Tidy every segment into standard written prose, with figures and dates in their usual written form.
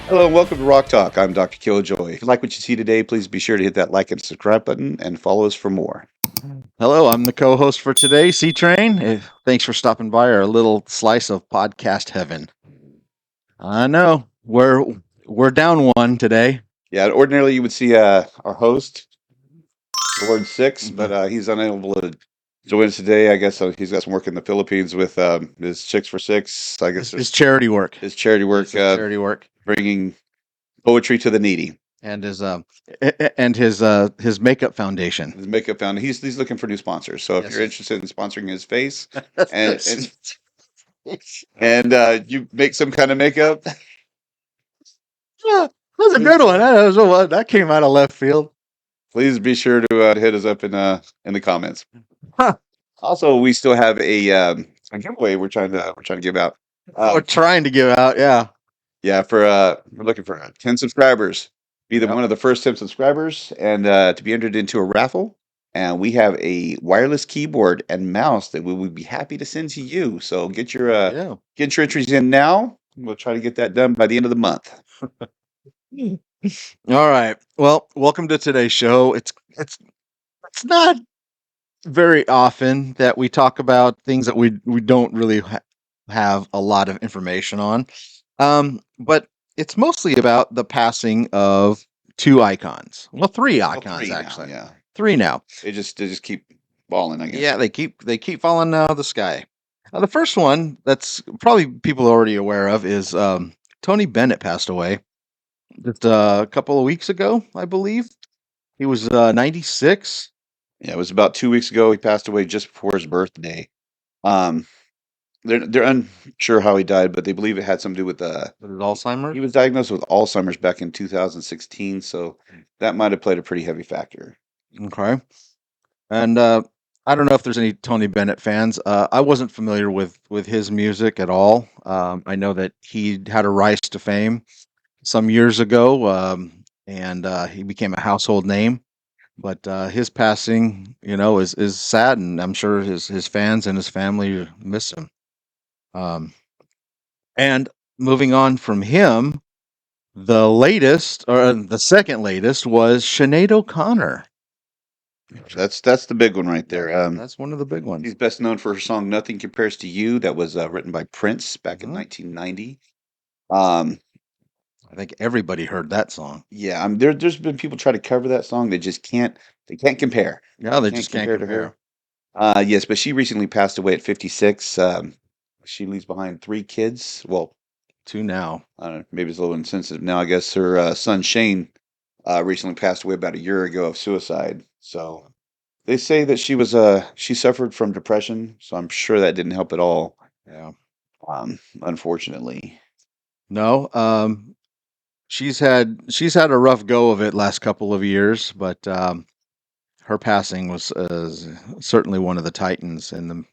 Hello and welcome to Rock Talk. I'm Dr. Killjoy. If you like what you see today, please be sure to hit that like and subscribe button and follow us for more. Hello, I'm the co-host for today, C Train. Thanks for stopping by our little slice of podcast heaven. I know we're down one today. Yeah, ordinarily you would see our host, Lord Sixx, but he's unable to join us today. I guess he's got some work in the Philippines with his Chicks for Six. I guess His charity work. his charity work, His charity work, bringing poetry to the needy. and his makeup foundation. His makeup found he's looking for new sponsors. So if Yes. you're interested in sponsoring his face and you make some kind of makeup, That's a good one. That came out of left field. please be sure to hit us up in the comments. Huh. Also, we still have a giveaway we're trying to give out. We're trying to give out, yeah. Yeah, we're looking for 10 subscribers. Be Yep. one of the first 10 subscribers, and to be entered into a raffle. And we have a wireless keyboard and mouse that we would be happy to send to you. So get your entries in now. We'll try to get that done by the end of the month. All right. Well, welcome to today's show. It's not very often that we talk about things that we don't really have a lot of information on. But it's mostly about the passing of two icons. Well, three icons Three now, actually. yeah. Three now. They just keep falling, I guess. Yeah, they keep falling out of the sky. The first one that's probably people are already aware of is Tony Bennett passed away just a couple of weeks ago, I believe. He was 96. Yeah, it was about 2 weeks ago. He passed away just before his birthday. Um, they're unsure how he died, but they believe it had something to do with With Alzheimer's. he was diagnosed with Alzheimer's back in 2016, so that might have played a pretty heavy factor. Okay. And I don't know if there's any Tony Bennett fans. I wasn't familiar with his music at all. I know that he had a rise to fame some years ago, and he became a household name. But his passing, is sad, and I'm sure his fans and his family miss him. And moving on from him, the latest, or the second latest, was Sinead O'Connor. That's the big one right there. That's one of the big ones. He's best known for her song "Nothing Compares to You," that was written by Prince back in 1990. I think everybody heard that song. Yeah, there's been people try to cover that song. They just can't. They can't compare. Yeah, they just can't to compare. her. Yes, but she recently passed away at 56. She leaves behind 3 kids. Well, Two now. I don't know, maybe it's a little insensitive now. I guess her son Shane recently passed away about a year ago of suicide. So they say that she suffered from depression. So I'm sure that didn't help at all. Yeah. Unfortunately. No. She's had a rough go of it last couple of years, but her passing was certainly one of the titans in the.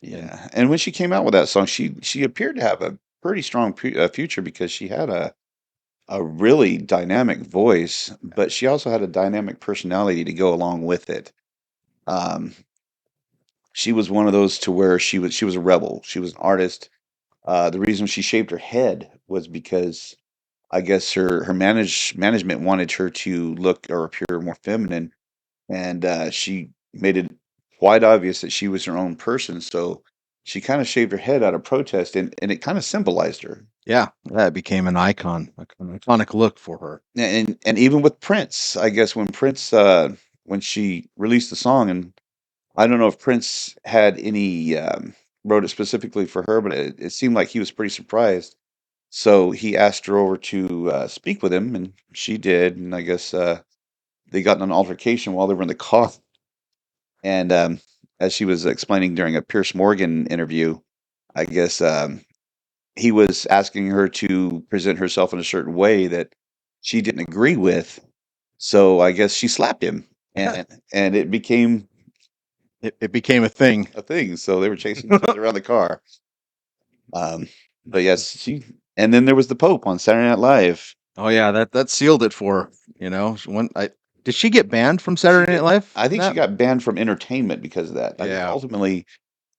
Yeah, and when she came out with that song, she appeared to have a pretty strong future because she had a really dynamic voice, but she also had a dynamic personality to go along with it. Um, she was one of those to where she was a rebel. She was an artist. The reason she shaved her head was because I guess her management wanted her to look or appear more feminine, and she made it quite obvious that she was her own person. So she kind of shaved her head out of protest, and it kind of symbolized her. Yeah, that became an icon, an iconic look for her. And even with Prince, I guess when she released the song, and I don't know if Prince had any wrote it specifically for her, but it seemed like he was pretty surprised. So he asked her over to speak with him, and she did. And I guess they got in an altercation while they were in the car. And as she was explaining during a Pierce Morgan interview, I guess he was asking her to present herself in a certain way that she didn't agree with. So I guess she slapped him, and it became It became a thing. a thing. So they were chasing each other around the car. But yes, and then there was the Pope on Saturday Night Live. Oh yeah, that sealed it for her. Did she get banned from Saturday Night Live? I think she got banned from entertainment because of that. I think Yeah. ultimately,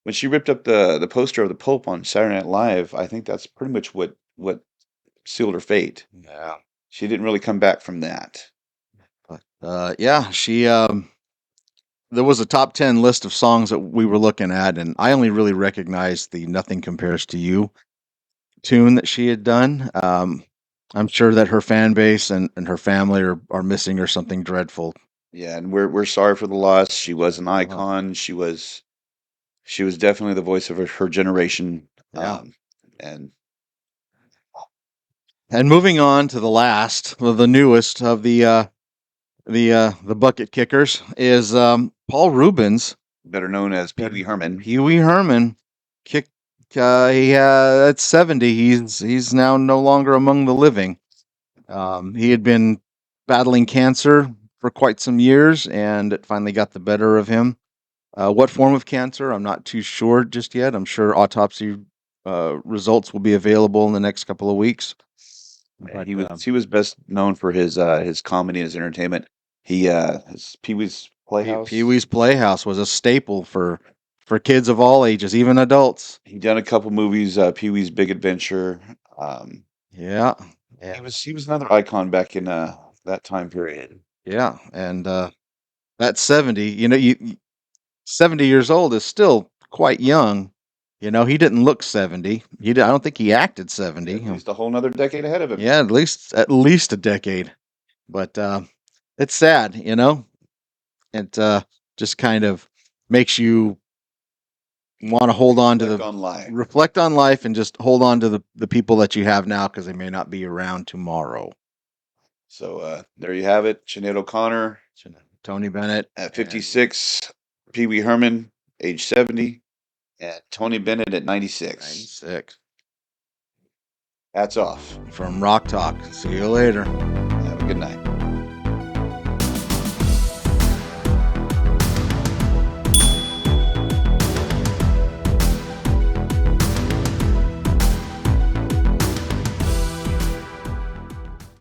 when she ripped up the poster of the Pope on Saturday Night Live, I think that's pretty much what sealed her fate. Yeah. She didn't really come back from that. But yeah, she there was a top 10 list of songs that we were looking at, and I only really recognized the Nothing Compares to You tune that she had done. I'm sure that her fan base and her family are missing her something dreadful. Yeah, and we're sorry for the loss. She was an Oh, icon. She was definitely the voice of her generation. yeah. And And moving on to the last, well, the newest of the bucket kickers is Paul Reubens, better known as better Pee-wee Herman. Pee-wee Herman. Kick. At 70, he's now no longer among the living. He had been battling cancer for quite some years, and it finally got the better of him. What form of cancer? I'm not too sure just yet. I'm sure autopsy results will be available in the next couple of weeks. But He was best known for his comedy and his entertainment. His Pee-wee's Playhouse. Pee-wee's Playhouse was a staple for kids of all ages, even adults. He done a couple movies, Pee-wee's Big Adventure. Yeah. He was another icon back in that time period. Yeah, and at 70, you 70 years old is still quite young. He didn't look 70. I don't think he acted 70. At least a whole nother decade ahead of him. Yeah, at least a decade. But it's sad, It just kind of makes you want to hold on to reflect on life and just hold on to the people that you have now because they may not be around tomorrow. So there you have it. Sinead O'Connor, Tony Bennett at 56, Pee-wee Herman, age 70, and Tony Bennett at 96. 96. Hats off. From Rock Talk. See you later. Have a good night.